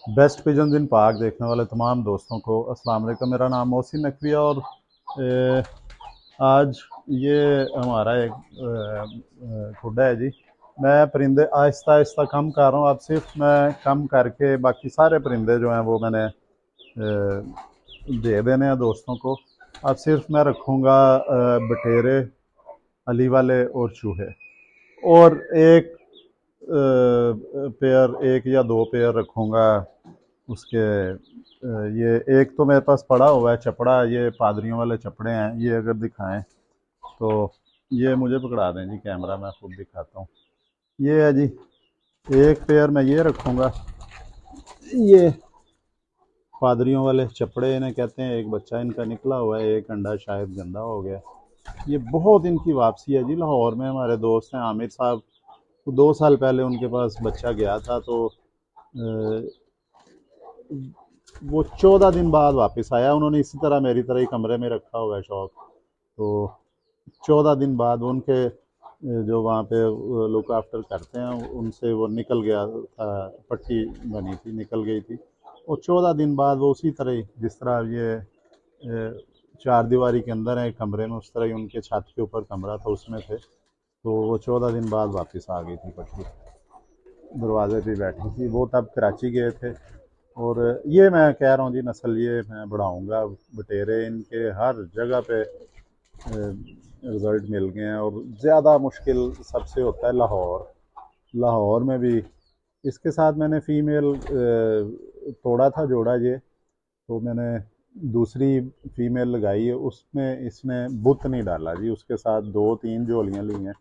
Best pigeons इन park देखने वाले तमाम दोस्तों को अस्सलाम वालेकुम। मेरा नाम मोहसिन नकवी है और आज ये हमारा एक खुड्डा है जी। मैं परिंदे आहिस्ता आहिस्ता कम कर रहा हूँ। अब सिर्फ मैं कम करके बाकी सारे परिंदे जो हैं वो मैंने दे देने हैं दोस्तों को। अब सिर्फ मैं रखूँगा बटेरे, अली वाले और चूहे, और एक पेयर, एक या दो पेयर रखूँगा उसके। ये एक तो मेरे पास पड़ा हुआ है चपड़ा, ये पादरियों वाले चपड़े हैं, ये अगर दिखाएं तो ये मुझे पकड़ा दें जी कैमरा, मैं खुद दिखाता हूँ। ये है जी, एक पेयर मैं ये रखूँगा। ये पादरियों वाले चपड़े इन्हें कहते हैं। एक बच्चा इनका निकला हुआ है, एक अंडा शायद गंदा हो गया। ये बहुत इनकी वापसी है जी। लाहौर में हमारे दोस्त हैं आमिर साहब, तो 2 साल पहले उनके पास बच्चा गया था, तो वो 14 दिन बाद वापस आया। उन्होंने इसी तरह मेरी तरह ही कमरे में रखा हुआ है शौक, तो 14 दिन बाद उनके जो वहाँ पे लुक आफ्टर करते हैं उनसे वो निकल गया था, पट्टी बनी थी निकल गई थी। और 14 दिन बाद वो उसी तरह ही, जिस तरह ये चार दीवारी के अंदर है एक कमरे में, उस तरह ही उनके छत के ऊपर कमरा था उसमें थे, तो वो 14 दिन बाद वापस आ गई थी पट्टी, दरवाजे पे बैठी थी। वो तब कराची गए थे। और ये मैं कह रहा हूँ जी, नस्ल ये मैं बढ़ाऊँगा। बटेरे इनके हर जगह पे रिज़ल्ट मिल गए हैं। और ज़्यादा मुश्किल सबसे होता है लाहौर। लाहौर में भी इसके साथ मैंने फ़ीमेल तोड़ा था जोड़ा ये, तो मैंने दूसरी फ़ीमेल लगाई है, उसमें इसने बुत नहीं डाला जी। उसके साथ 2-3 जोलियाँ ली हैं।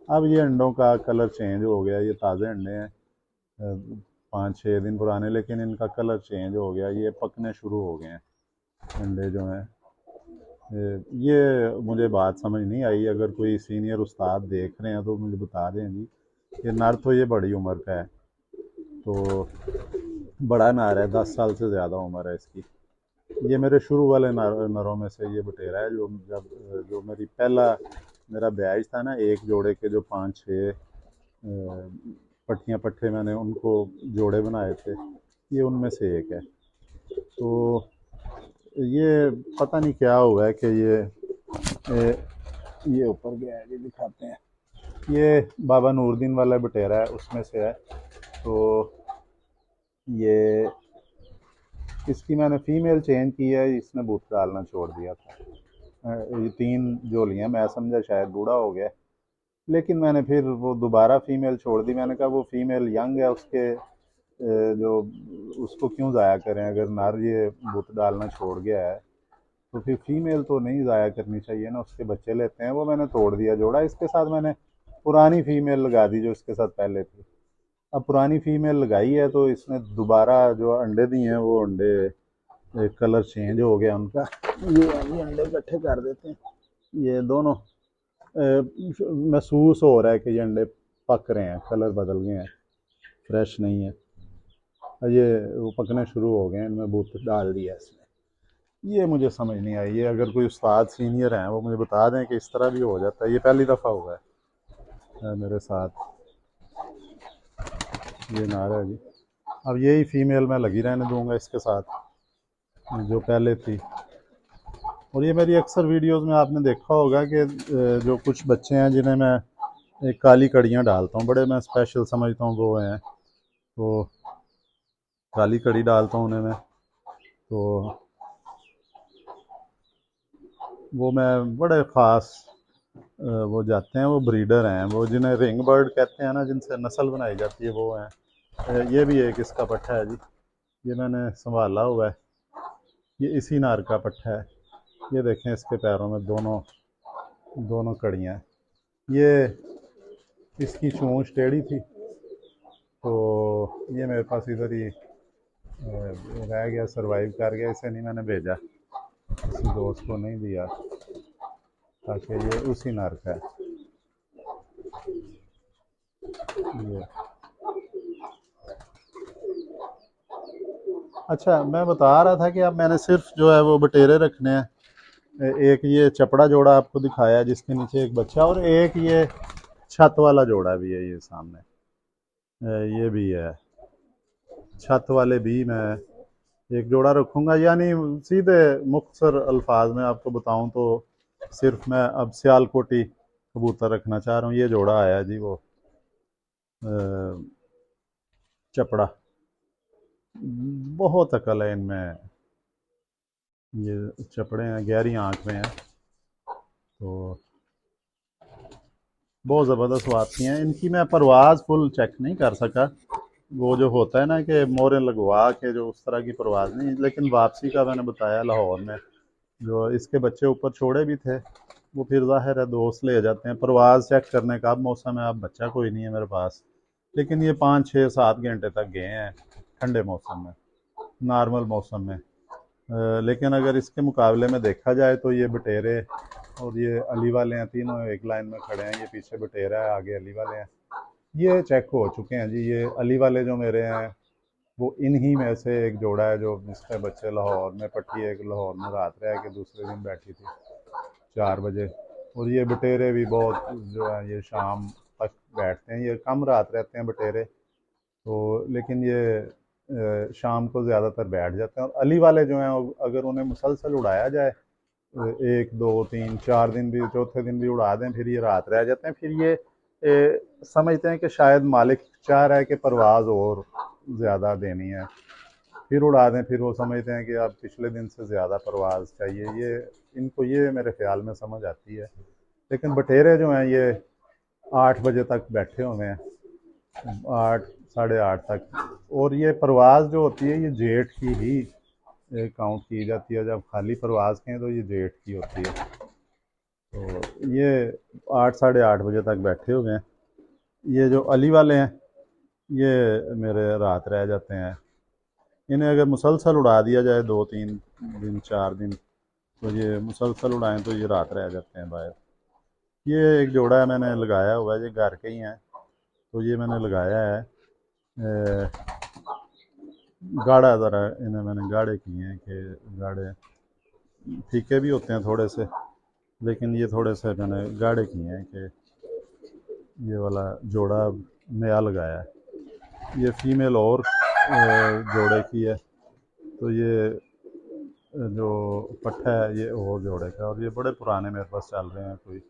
अब ये अंडों का कलर चेंज हो गया, ये ताज़े अंडे हैं 5-6 दिन पुराने, लेकिन इनका कलर चेंज हो गया, ये पकने शुरू हो गए हैं अंडे जो हैं। ये मुझे बात समझ नहीं आई, अगर कोई सीनियर उस्ताद देख रहे हैं तो मुझे बता दें जी। ये नर तो ये बड़ी उम्र का है, तो बड़ा नर है, 10 साल से ज़्यादा उम्र है इसकी। ये मेरे शुरू वाले नरों में से ये बटेरा है, जो जब जो मेरा ब्याज था ना, एक जोड़े के जो 5-6 पट्टियाँ पट्टे मैंने उनको जोड़े बनाए थे, ये उनमें से एक है। तो ये पता नहीं क्या हुआ है कि ये ऊपर गया है, ये दिखाते हैं। ये बाबा नूरदीन वाला बटेरा है, उसमें से है। तो ये इसकी मैंने फ़ीमेल चेंज की है, इसने बूथ डालना छोड़ दिया था। ये 3 जोलियाँ, मैं समझा शायद बूढ़ा हो गया, लेकिन मैंने फिर वो दोबारा फ़ीमेल छोड़ दी। मैंने कहा वो फ़ीमेल यंग है, उसके जो उसको क्यों ज़ाया करें। अगर नर ये बूथ डालना छोड़ गया है तो फिर फीमेल तो नहीं ज़ाया करनी चाहिए ना, उसके बच्चे लेते हैं। वो मैंने तोड़ दिया जोड़ा। इसके साथ मैंने पुरानी फ़ीमेल लगा दी जो इसके साथ पहले थी। अब पुरानी फ़ीमेल लगाई है तो इसने दोबारा जो अंडे दिए हैं वो अंडे कलर चेंज हो गया उनका। ये अभी अंडे इकट्ठे कर देते हैं। ये दोनों महसूस हो रहा है कि ये अंडे पक रहे हैं, कलर बदल गए हैं, फ्रेश नहीं है। ये वो पकने शुरू हो गए हैं, इनमें बूथ डाल दिया इसने। ये मुझे समझ नहीं आई। ये अगर कोई उस्ताद सीनियर हैं वो मुझे बता दें कि इस तरह भी हो जाता है। ये पहली दफ़ा हुआ है मेरे साथ। ये नारा है जी। अब यही फीमेल मैं लगी रहने दूंगा इसके साथ जो पहले थी। और ये मेरी अक्सर वीडियोस में आपने देखा होगा कि जो कुछ बच्चे हैं जिन्हें मैं एक काली कड़ियाँ डालता हूँ, बड़े मैं स्पेशल समझता हूँ वो हैं, तो काली कड़ी डालता हूँ उन्हें मैं। तो वो मैं बड़े ख़ास वो जाते हैं, वो ब्रीडर हैं, वो जिन्हें रिंग बर्ड कहते हैं ना, जिनसे नस्ल बनाई जाती है, वो हैं। ये भी एक इसका पट्ठा है जी, ये मैंने संभाला हुआ है। ये इसी नार का पट्ठा है। ये देखें इसके पैरों में दोनों दोनों कड़ियाँ हैं। ये इसकी चोंच टेढ़ी थी, तो ये मेरे पास इधर ही रह गया, सरवाइव कर गया। इसे नहीं मैंने भेजा, किसी दोस्त को नहीं दिया, ताकि ये उसी नर का है। ये अच्छा, मैं बता रहा था कि अब मैंने सिर्फ जो है वो बटेरे रखने हैं। एक ये चपड़ा जोड़ा आपको दिखाया है जिसके नीचे एक बच्चा, और एक ये छत वाला जोड़ा भी है, ये सामने ये भी है। छत वाले भी मैं एक जोड़ा रखूँगा। यानी सीधे मुख्तसर अल्फाज में आपको बताऊँ तो सिर्फ मैं अब सियालकोटी कबूतर रखना चाह रहा हूँ। ये जोड़ा आया जी, वो चपड़ा, बहुत अकल है इनमें। ये चपड़े हैं, गहरी आँख में हैं, तो बहुत ज़बरदस्त वापसी हैं इनकी। मैं परवाज़ फुल चेक नहीं कर सका, वो जो होता है ना कि मोरे लगवा के, जो उस तरह की परवाज़ नहीं, लेकिन वापसी का मैंने बताया लाहौर में जो इसके बच्चे ऊपर छोड़े भी थे, वो फिर ज़ाहिर है दोस्त ले जाते हैं। परवाज़ चेक करने का अब मौसम है, अब बच्चा कोई नहीं है मेरे पास, लेकिन ये 5 6 7 घंटे तक गए हैं ठंडे मौसम में, नॉर्मल मौसम में। लेकिन अगर इसके मुकाबले में देखा जाए तो ये बटेरे और ये अली वाले हैं, तीनों एक लाइन में खड़े हैं। ये पीछे बटेरा है, आगे अली वाले हैं। ये चेक हो चुके हैं जी। ये अली वाले जो मेरे हैं वो इन्हीं में से एक जोड़ा है जो जिसके बच्चे लाहौर में, पट्टी एक लाहौर में रात रह के दूसरे दिन बैठी थी 4 बजे। और ये बटेरे भी बहुत जो है ये शाम तक बैठते हैं, ये कम रात रहते हैं बटेरे तो, लेकिन ये शाम को ज़्यादातर बैठ जाते हैं। और अली वाले जो हैं अगर उन्हें मुसलसल उड़ाया जाए 1 2 3 4 दिन भी, चौथे दिन भी उड़ा दें, फिर ये रात रह जाते हैं। फिर ये समझते हैं कि शायद मालिक चाह रहा है कि परवाज़ और ज़्यादा देनी है, फिर उड़ा दें। फिर वो समझते हैं कि अब पिछले दिन से ज़्यादा परवाज़ चाहिए। ये इनको ये मेरे ख्याल में समझ आती है। लेकिन बटेरे जो हैं ये 8 बजे तक बैठे हुए हैं, 8 साढ़े 8 तक। और ये परवाज़ जो होती है ये जेठ की ही काउंट की जाती है। जब खाली परवाज़ के हैं तो ये जेठ की होती है। तो ये 8 साढ़े 8 बजे तक बैठे हुए हैं। ये जो अली वाले हैं ये मेरे रात रह जाते हैं। इन्हें अगर मुसलसल उड़ा दिया जाए 2 3 दिन 4 दिन, तो ये मुसलसल उड़ाएं तो ये रात रह जाते हैं बाहर। ये एक जोड़ा है मैंने लगाया हुआ है, ये घर के ही हैं, तो ये मैंने लगाया है गाढ़ा। ज़रा इन्हें मैंने गाढ़े किए हैं कि गाढ़े फीके भी होते हैं थोड़े से, लेकिन ये थोड़े से मैंने गाढ़े किए हैं कि ये वाला जोड़ा नया लगाया है। ये फीमेल और जोड़े की है, तो ये जो पट्ठा है ये और जोड़े का। और ये बड़े पुराने मेरे पास चल रहे हैं, कोई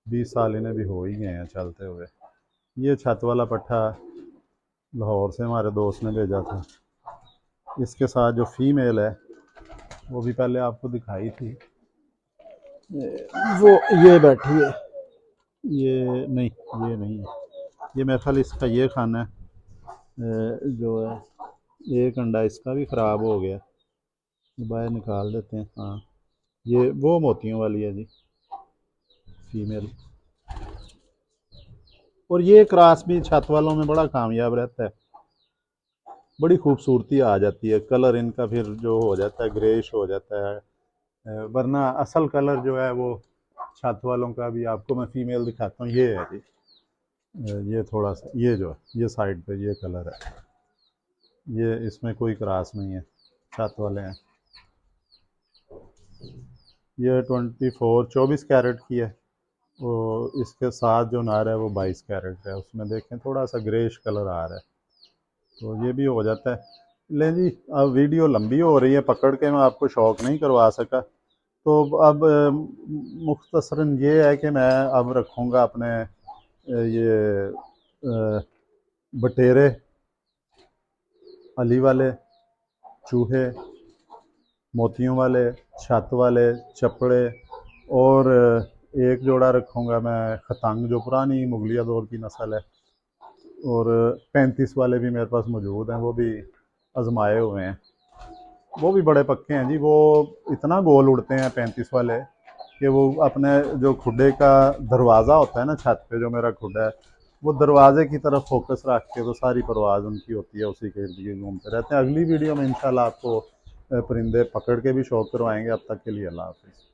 20 साल इन्हें भी हो ही गए हैं चलते हुए। ये छत वाला पट्ठा लाहौर से हमारे दोस्त ने भेजा था। इसके साथ जो फीमेल है वो भी पहले आपको दिखाई थी, वो ये बैठी है। ये नहीं, ये नहीं है, ये मेरे ख्याल इसका ये खाना है जो है। एक अंडा इसका भी ख़राब हो गया, बाहर निकाल देते हैं। हाँ, ये वो मोतियों वाली है जी, फीमेल। और ये क्रॉस भी छत वालों में बड़ा कामयाब रहता है, बड़ी खूबसूरती आ जाती है। कलर इनका फिर जो हो जाता है ग्रेइश हो जाता है, वरना असल कलर जो है वो छत वालों का भी आपको मैं फीमेल दिखाता हूँ। ये है जी, ये थोड़ा सा ये जो है ये साइड पे ये कलर है, ये इसमें कोई क्रॉस नहीं है, छत वाले हैं। ये 24 कैरेट की है, वो इसके साथ जो नार है वो 22 कैरेट है। उसमें देखें थोड़ा सा ग्रेश कलर आ रहा है, तो ये भी हो जाता है। ले जी, अब वीडियो लंबी हो रही है, पकड़ के मैं आपको शौक नहीं करवा सका, तो अब मुख्तसरन ये है कि मैं अब रखूँगा अपने ये बटेरे, अली वाले, चूहे, मोतियों वाले, छत वाले, चपड़े, और एक जोड़ा रखूँगा मैं खतंग जो पुरानी मुगलिया दौर की नस्ल है। और 35 वाले भी मेरे पास मौजूद हैं, वो भी आजमाए हुए हैं, वो भी बड़े पक्के हैं जी। वो इतना गोल उड़ते हैं 35 वाले कि वो अपने जो खुडे का दरवाज़ा होता है ना छत पे, जो मेरा खुडा है, वो दरवाजे की तरफ फोकस रख के तो सारी परवाज़ उनकी होती है, उसी के इर्द गिर्द घूमते रहते हैं। अगली वीडियो में इंशाल्लाह आपको परिंदे पकड़ के भी शौक करवाएंगे। अब तक के लिए अल्लाह हाफ़िज़।